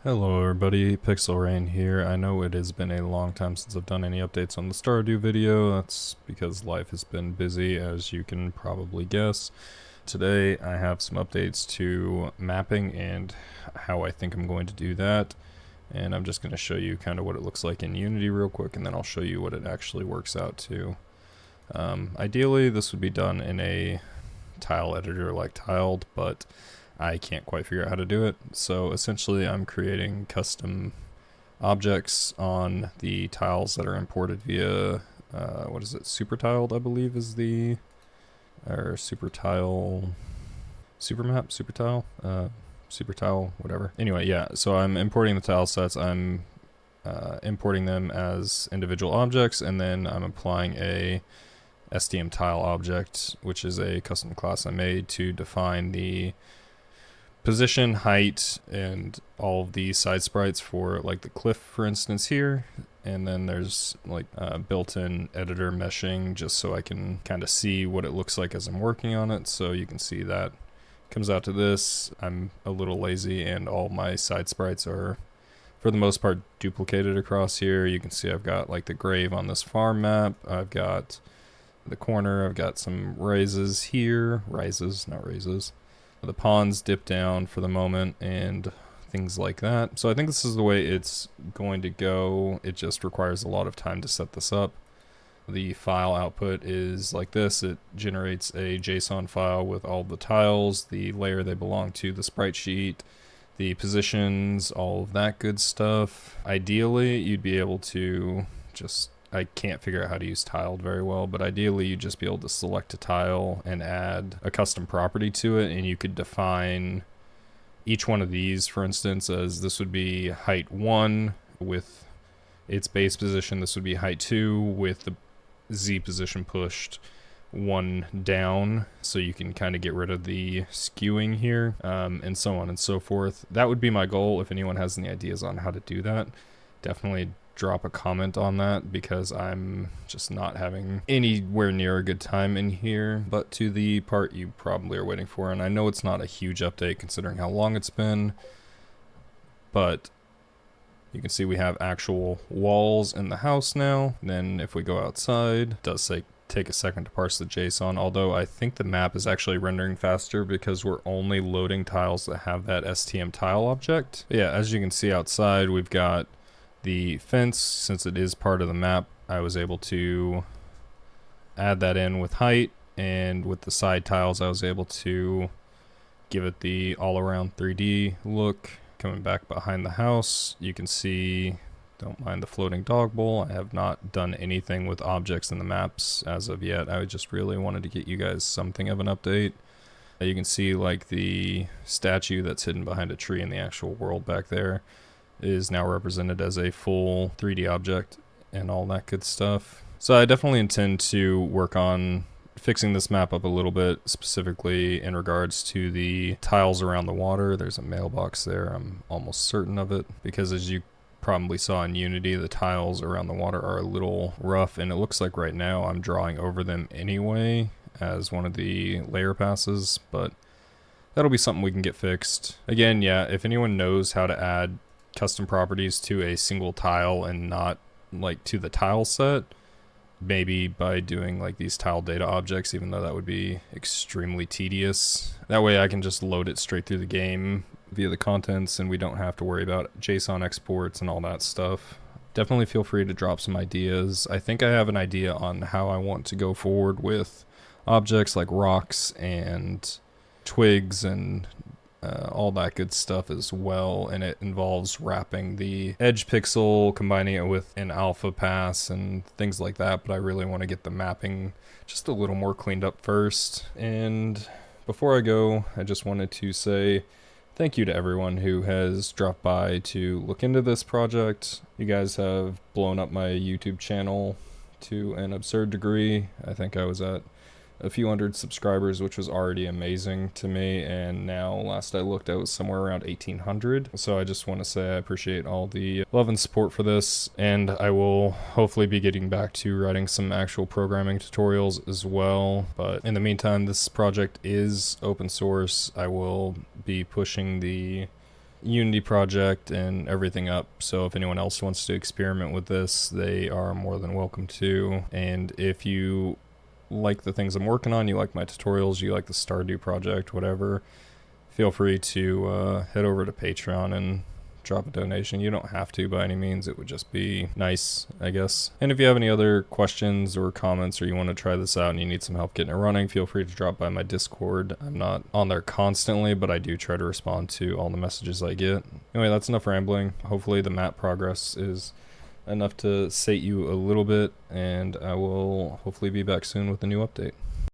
Hello everybody, Pixel Rain here. I know it has been a long time since I've done any updates on the Stardew video. That's because life has been busy, as you can probably guess. Today I have some updates to mapping and how I think I'm going to do that. And I'm just going to show you kind of what it looks like in Unity real quick, and then I'll show you what it actually works out to. Ideally this would be done in a tile editor like Tiled, but I can't quite figure out how to do it. So essentially I'm creating custom objects on the tiles that are imported via, what is it, Super Tiled, I believe is the, or Super Tile, Super Map, Super Tile, Super Tile, whatever. Anyway, yeah, so I'm importing the tile sets, I'm importing them as individual objects, and then I'm applying a STM tile object, which is a custom class I made to define the position, height, and all of the side sprites for like the cliff, for instance, here. And then there's like built-in editor meshing just so I can kind of see what it looks like as I'm working on it. So you can see that comes out to this. I'm a little lazy and all my side sprites are for the most part duplicated across here. You can see I've got like the grave on this farm map. I've got the corner. I've got some rises here. Rises, not raises. The ponds dip down for the moment and things like that. So I think this is the way it's going to go. It just requires a lot of time to set this up. The file output is like this. It generates a JSON file with all the tiles, the layer they belong to, the sprite sheet, the positions, all of that good stuff. Ideally, you'd be able to just, I can't figure out how to use tiled very well, but ideally you'd just be able to select a tile and add a custom property to it, and you could define each one of these, for instance, as this would be height 1 with its base position, this would be height 2 with the Z position pushed 1 down, so you can kind of get rid of the skewing here, and so on and so forth. That would be my goal. If anyone has any ideas on how to do that, definitely drop a comment on that, because I'm just not having anywhere near a good time in here. But to the part you probably are waiting for, and I know it's not a huge update considering how long it's been, but you can see we have actual walls in the house now. Then if we go outside, it does say take a second to parse the JSON, although I think the map is actually rendering faster because we're only loading tiles that have that STM tile object. But yeah, as you can see outside, we've got the fence. Since it is part of the map, I was able to add that in with height, and with the side tiles I was able to give it the all-around 3D look. Coming back behind the house, you can see, don't mind the floating dog bowl. I have not done anything with objects in the maps as of yet. I just really wanted to get you guys something of an update. You can see like the statue that's hidden behind a tree in the actual world back there is now represented as a full 3D object and all that good stuff. So I definitely intend to work on fixing this map up a little bit, specifically in regards to the tiles around the water. There's a mailbox there, I'm almost certain of it, because as you probably saw in Unity, the tiles around the water are a little rough, and it looks like right now I'm drawing over them anyway as one of the layer passes, but that'll be something we can get fixed. Again, yeah, if anyone knows how to add custom properties to a single tile and not like to the tile set, maybe by doing like these tile data objects, even though that would be extremely tedious. That way I can just load it straight through the game via the contents, and we don't have to worry about JSON exports and all that stuff. Definitely feel free to drop some ideas. I think I have an idea on how I want to go forward with objects like rocks and twigs and all that good stuff as well, and it involves wrapping the edge pixel, combining it with an alpha pass and things like that, but I really want to get the mapping just a little more cleaned up first. And before I go, I just wanted to say thank you to everyone who has dropped by to look into this project. You guys have blown up my YouTube channel to an absurd degree. I think I was at a few hundred subscribers, which was already amazing to me, and now last I looked I was somewhere around 1800. So I just want to say I appreciate all the love and support for this, and I will hopefully be getting back to writing some actual programming tutorials as well. But in the meantime, this project is open source. I will be pushing the Unity project and everything up, so if anyone else wants to experiment with this, they are more than welcome to. And if you like the things I'm working on, you like my tutorials, you like the Stardew project, whatever, feel free to head over to Patreon and drop a donation. You don't have to by any means, it would just be nice, I guess. And if you have any other questions or comments, or you want to try this out and you need some help getting it running, feel free to drop by my Discord. I'm not on there constantly, but I do try to respond to all the messages I get. Anyway, that's enough rambling. Hopefully the map progress is enough to sate you a little bit, and I will hopefully be back soon with a new update.